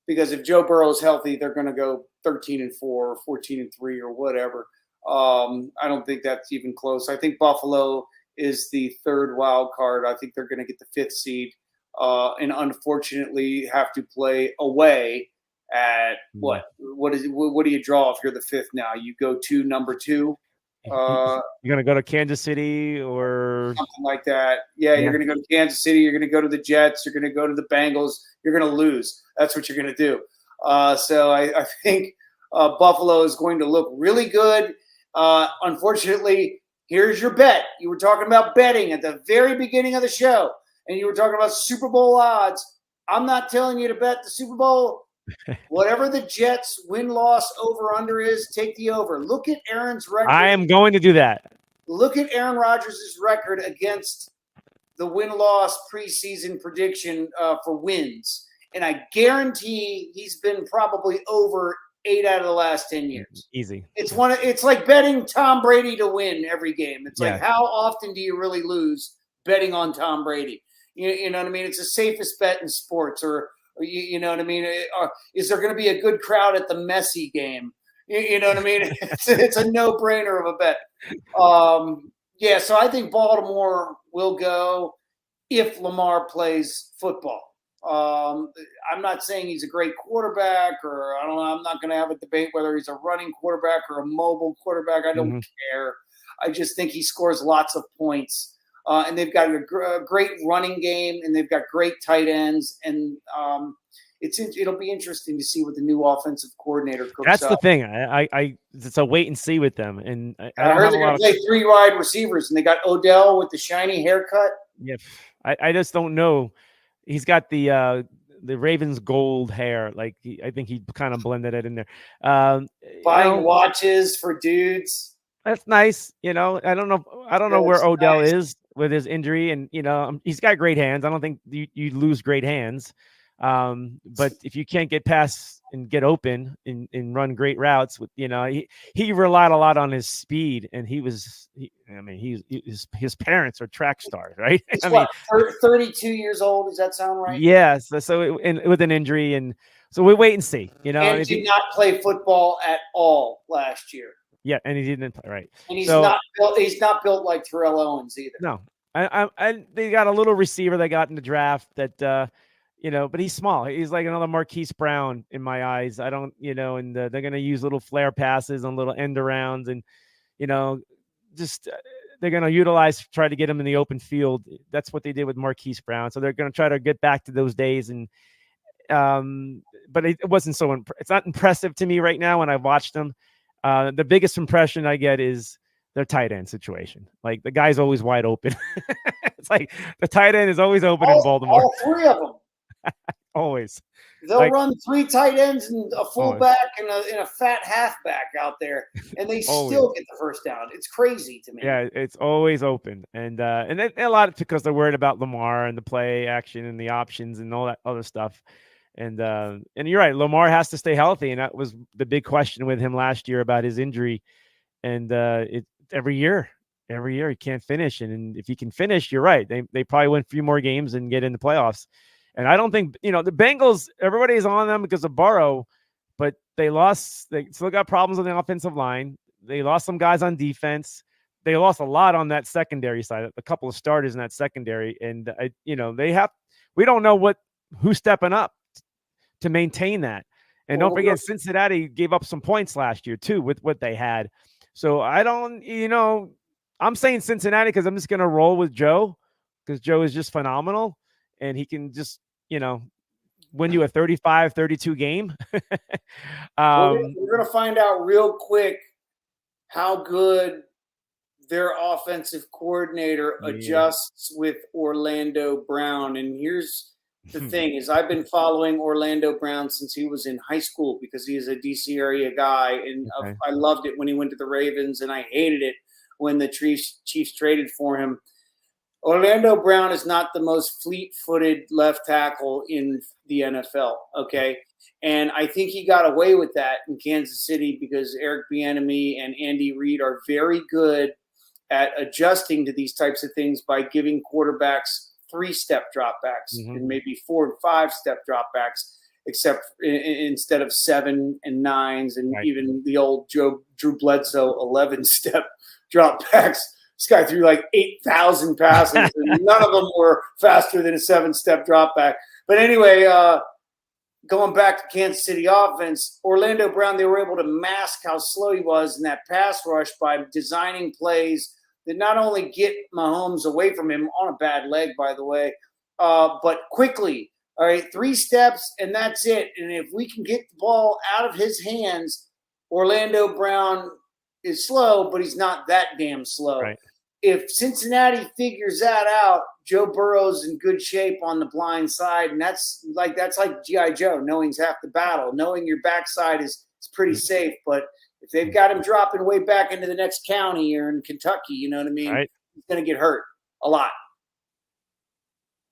because if Joe Burrow is healthy, they're going to go 13-4 or 14-3 or whatever. I don't think that's even close. I think Buffalo is the 3rd wild card. I think they're going to get the 5th seed, and unfortunately have to play away at what do you draw if you're the 5th now? You go to number 2. You're gonna go to Kansas City or something like that. Yeah, you're gonna go to Kansas City. You're gonna go to the Jets. You're gonna go to the Bengals. You're gonna lose. That's what you're gonna do. So I think Buffalo is going to look really good. Unfortunately, here's your bet. You were talking about betting at the very beginning of the show, and you were talking about Super Bowl odds. I'm not telling you to bet the Super Bowl. Whatever the Jets win-loss over-under is, take the over. Look at Aaron's record. I am going to do that. Look at Aaron Rodgers' record against the win-loss preseason prediction for wins, and I guarantee he's been probably over 8 out of the last 10 years. Easy. It's like betting Tom Brady to win every game. It's like, how often do you really lose betting on Tom Brady? You know what I mean? It's the safest bet in sports. Or you know what I mean? Is there going to be a good crowd at the Messi game? You know what I mean? It's a no-brainer of a bet. So I think Baltimore will go if Lamar plays football. I'm not saying he's a great quarterback, or I don't know. I'm not going to have a debate whether he's a running quarterback or a mobile quarterback. I don't care. I just think he scores lots of points. And they've got a great running game, and they've got great tight ends. And it'll be interesting to see what the new offensive coordinator cooks That's up. the thing. It's a wait and see with them. And I heard they're going to play 3 wide receivers, and they got Odell with the shiny haircut. Yeah, I just don't know. He's got the Ravens gold hair. Like I think he kind of blended it in there. Buying watches for dudes. That's nice. I don't know where Odell is with his injury, and he's got great hands. I don't think you lose great hands. But if you can't get past and get open and run great routes with, he relied a lot on his speed, and his parents are track stars, right? He's 32 years old. Does that sound right? Yes. So with an injury, and so we wait and see, and did not play football at all last year. Yeah. And he didn't play, right. And he's not built like Terrell Owens either. No, I they got a little receiver they got in the draft that, but he's small. He's like another Marquise Brown in my eyes. I don't, and they're going to use little flare passes on little end arounds, and, they're going to try to get him in the open field. That's what they did with Marquise Brown. So they're going to try to get back to those days. And, but it wasn't it's not impressive to me right now when I watched them. The biggest impression I get is their tight end situation. Like the guy's always wide open. It's like the tight end is always open in Baltimore. All 3 of them. Always. They'll run 3 tight ends and a fullback and a fat halfback out there, and they still get the first down. It's crazy to me. Yeah, it's always open, and a lot of because they're worried about Lamar and the play action and the options and all that other stuff. And you're right, Lamar has to stay healthy, and that was the big question with him last year about his injury. And every year he can't finish, and if he can finish, you're right. They probably win a few more games and get in the playoffs. And I don't think, the Bengals, everybody's on them because of Burrow, but they still got problems on the offensive line. They lost some guys on defense. They lost a lot on that secondary side, a couple of starters in that secondary. And, we don't know who's stepping up to maintain that. And don't forget, Cincinnati gave up some points last year too with what they had. So I'm saying Cincinnati because I'm just going to roll with Joe because Joe is just phenomenal. And he can just, win you a 35-32 game. We're going to find out real quick how good their offensive coordinator adjusts with Orlando Brown. And here's the thing is I've been following Orlando Brown since he was in high school because he is a DC area guy. And I loved it when he went to the Ravens, and I hated it when the Chiefs traded for him. Orlando Brown is not the most fleet-footed left tackle in the NFL, okay? And I think he got away with that in Kansas City because Eric Bieniemy and Andy Reid are very good at adjusting to these types of things by giving quarterbacks 3-step dropbacks and maybe 4 and 5-step dropbacks, except instead of 7 and 9s and even the old Drew Bledsoe 11-step dropbacks. This guy threw like 8,000 passes, and none of them were faster than a 7-step drop back. But anyway, going back to Kansas City offense, Orlando Brown, they were able to mask how slow he was in that pass rush by designing plays that not only get Mahomes away from him on a bad leg, by the way, but quickly. All right, 3 steps, and that's it. And if we can get the ball out of his hands, Orlando Brown is slow, but he's not that damn slow. Right. If Cincinnati figures that out, Joe Burrow's in good shape on the blind side, and that's like G.I. Joe. Knowing's half the battle. Knowing your backside is pretty safe, but if they've got him dropping way back into the next county or in Kentucky, you know what I mean? Right. He's going to get hurt a lot.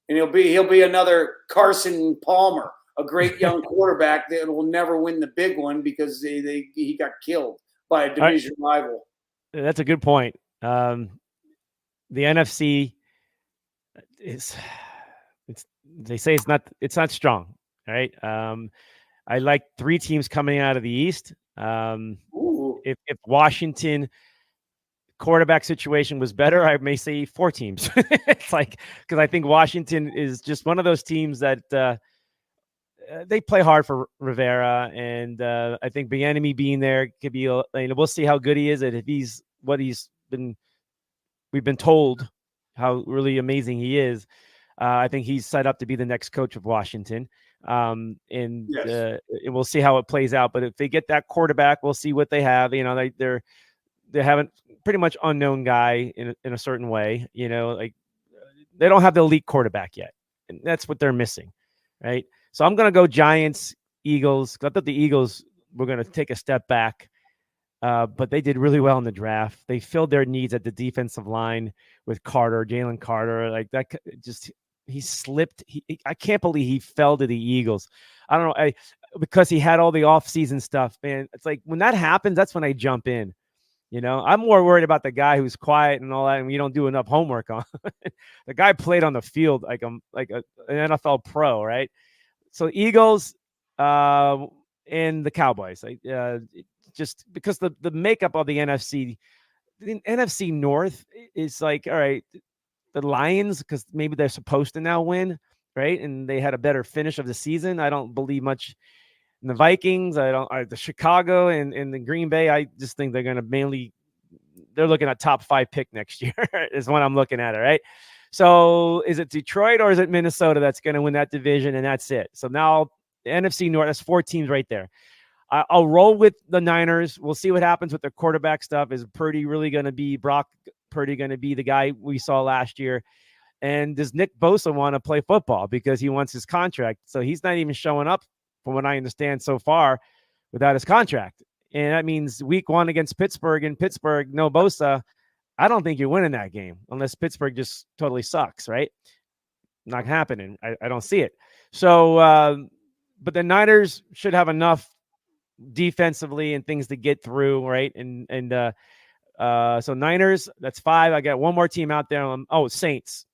and he'll be another Carson Palmer, a great young quarterback that will never win the big one because he got killed by a division rival. That's a good point. The NFC they say it's not strong. Right. I like 3 teams coming out of the East. If Washington quarterback situation was better, I may say 4 teams. It's like, because I think Washington is just one of those teams that they play hard for Rivera, and I think Bieniemy being there could be. We'll see how good he is, and if he's what we've been told how really amazing he is. I think he's set up to be the next coach of Washington. And we'll see how it plays out. But if they get that quarterback, we'll see what they have. They haven't pretty much unknown guy in a certain way. Like they don't have the elite quarterback yet, and that's what they're missing, right? So I'm gonna go Giants, Eagles. I thought the Eagles were gonna take a step back, but they did really well in the draft. They filled their needs at the defensive line with Jalen Carter, like that. Just he slipped. I can't believe he fell to the Eagles. I don't know, because he had all the offseason stuff, man. It's like when that happens, that's when I jump in. I'm more worried about the guy who's quiet and all that, and we don't do enough homework on. The guy played on the field like an NFL pro, right? So Eagles and the Cowboys, just because the makeup of the NFC North is like, all right, the Lions, because maybe they're supposed to now win, right? And they had a better finish of the season. I don't believe much in the Vikings. The Chicago and the Green Bay. I just think they're going to they're looking at top 5 pick next year is what I'm looking at. All right. So is it Detroit or is it Minnesota that's going to win that division? And that's it. So now the NFC North, that's 4 teams right there. I'll roll with the Niners. We'll see what happens with the quarterback stuff. Is Purdy really going to be Brock Purdy going to be the guy we saw last year? And does Nick Bosa want to play football because he wants his contract? So he's not even showing up, from what I understand so far, without his contract. And that means week 1 against Pittsburgh, in Pittsburgh, no Bosa. I don't think you're winning that game unless Pittsburgh just totally sucks, right? Not happening. I don't see it. So, but the Niners should have enough defensively and things to get through, right? So Niners, that's 5. I got one more team out there. Saints.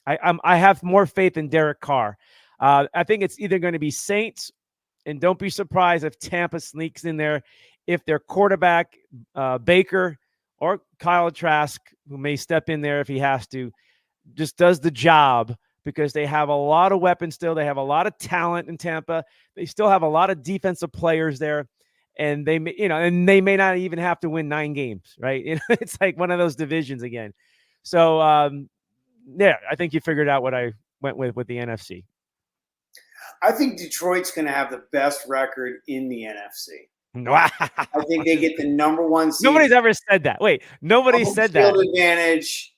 I have more faith in Derek Carr. I think it's either going to be Saints, and don't be surprised if Tampa sneaks in there if their quarterback, Baker or Kyle Trask, who may step in there if he has to, just does the job, because they have a lot of weapons still. They have a lot of talent in Tampa. They still have a lot of defensive players there, and they may not even have to win 9 games, right? It's like one of those divisions again. So, I think you figured out what I went with the NFC. I think Detroit's going to have the best record in the NFC. I think they get the number 1 seed. Nobody's ever said that. Wait, nobody said that. Field advantage,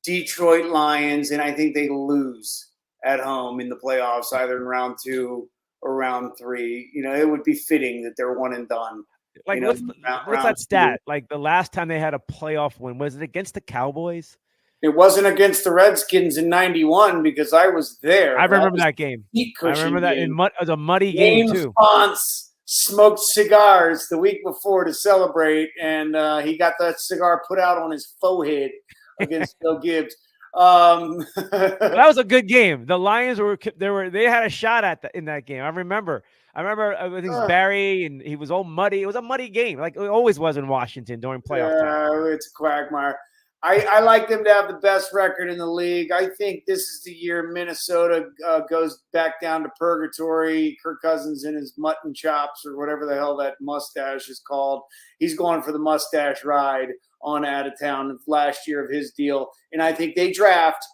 Detroit Lions, and I think they lose at home in the playoffs, either in round 2 or round 3. It would be fitting that they're one and done. Like, what's that stat? Like the last time they had a playoff win, was it against the Cowboys? It wasn't against the Redskins in '91 because I was there. I remember that game. I remember that it was a muddy game too. Ponce smoked cigars the week before to celebrate, and he got that cigar put out on his forehead against Joe Gibbs. That was a good game. The Lions they had a shot in that game. I remember I think it was Barry, and he was all muddy. It was a muddy game, like it always was in Washington during playoff time. It's a quagmire. I like them to have the best record in the league. I think this is the year Minnesota goes back down to purgatory. Kirk Cousins and his mutton chops, or whatever the hell that mustache is called. He's going for the mustache ride on out of town last year of his deal. And I think they draft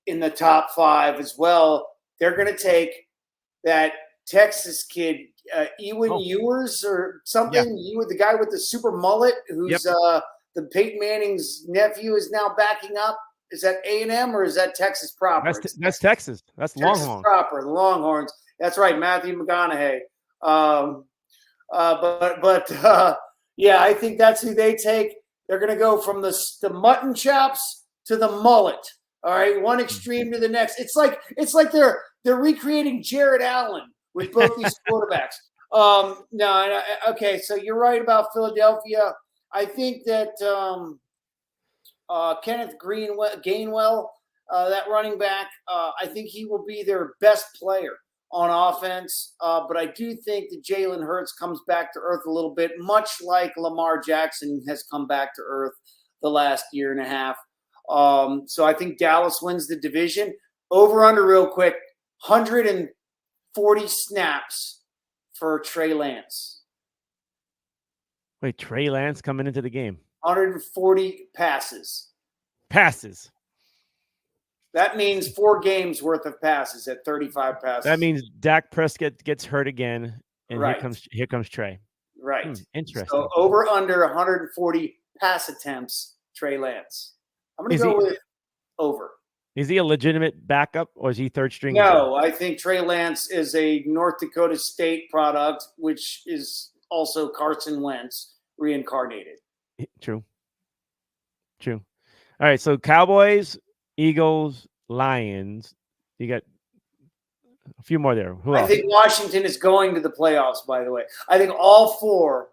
in the top 5 as well. They're going to take that Texas kid, Ewan Ewers or something. Yeah. The guy with the super mullet who's the Peyton Manning's nephew is now backing up. Is that A&M or is that Texas proper? That's Texas. That's Texas Longhorns. Proper, the Longhorns. That's right, Matthew McConaughey. I think that's who they take. They're going to go from the mutton chops to the mullet All right, one extreme to the next. It's like they're recreating Jared Allen with both these quarterbacks. No, okay. So you're right about Philadelphia. I think that Kenneth Gainwell, that running back, I think he will be their best player on offense. But I do think that Jalen Hurts comes back to earth a little bit, much like Lamar Jackson has come back to earth the last year and a half. So I think Dallas wins the division. Over under real quick, 140 snaps for Trey Lance. Wait, Trey Lance coming into the game. 140 passes. Passes. That means 4 games worth of passes at 35 passes. That means Dak Prescott gets hurt again, and right. here comes Trey. Right. Interesting. So over under 140 pass attempts, Trey Lance. I'm going to go with over. Is he a legitimate backup, or is he third string? No, I think Trey Lance is a North Dakota State product, which is also Carson Wentz reincarnated. True. All right, so Cowboys, Eagles, Lions. You got a few more there. Who else? I think Washington is going to the playoffs, by the way. I think all 4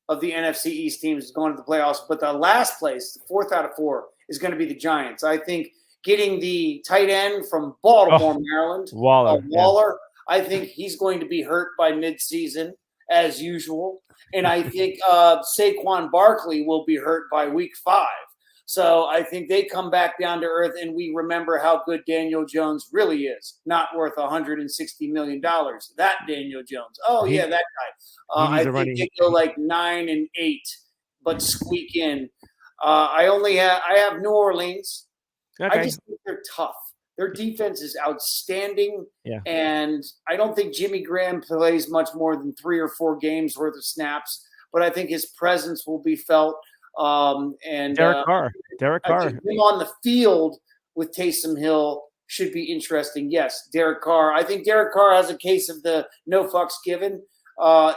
of the NFC East teams is going to the playoffs, but the last place, the 4th out of 4, is going to be the Giants. I think getting the tight end from Baltimore, Maryland, Waller, I think he's going to be hurt by midseason as usual. And I think Saquon Barkley will be hurt by week 5. So I think they come back down to earth, and we remember how good Daniel Jones really is. Not worth $160 million. That Daniel Jones. Oh, yeah, that guy. I think they go like 9-8, but squeak in. I have New Orleans. Okay. I just think they're tough. Their defense is outstanding. Yeah. And I don't think Jimmy Graham plays much more than 3 or 4 games worth of snaps, but I think his presence will be felt. And Derek Carr. Him on the field with Taysom Hill should be interesting. Yes, Derek Carr. I think Derek Carr has a case of the no fucks given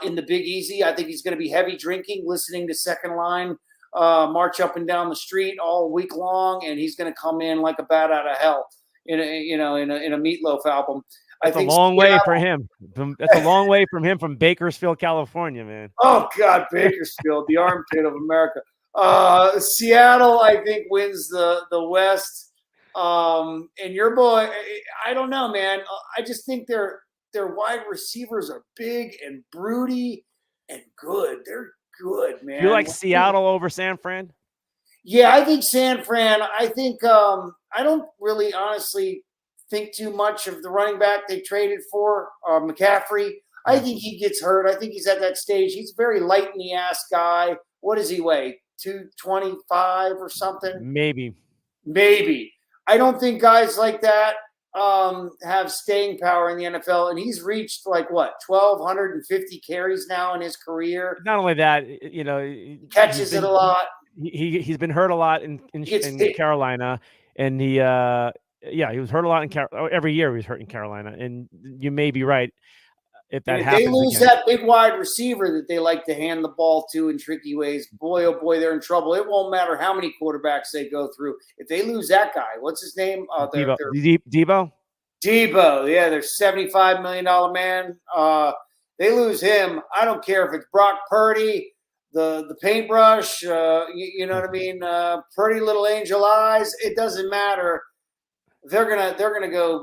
in the Big Easy. I think he's going to be heavy drinking, listening to Second Line march up and down the street all week long, and he's going to come in like a bat out of hell in a Meatloaf album. That's a long way for him. That's a long way from him from Bakersfield, California, man. Oh God, Bakersfield, the armpit of America. Seattle, I think, wins the West. And your boy, I don't know, man. I just think their wide receivers are big and broody and good. They're good, man. You like Seattle over San Fran? Yeah, I think San Fran. I think I don't really honestly think too much of the running back they traded for, McCaffrey. I think he gets hurt. I think he's at that stage. He's a very light in the ass guy. What does he weigh? 225 or something? Maybe. I don't think guys like that have staying power in the NFL, and he's reached 1,250 carries now in his career. Not only that, he catches it a lot. He's been hurt a lot in Carolina, and he was hurt a lot every year. He was hurt in Carolina, and you may be right. If happens, they lose that big wide receiver that they like to hand the ball to in tricky ways, boy, oh boy, they're in trouble. It won't matter how many quarterbacks they go through. If they lose that guy, what's his name? Debo? Debo, yeah, they're $75 million man. They lose him. I don't care if it's Brock Purdy, the paintbrush, you know what I mean? Pretty little angel eyes. It doesn't matter. They're gonna go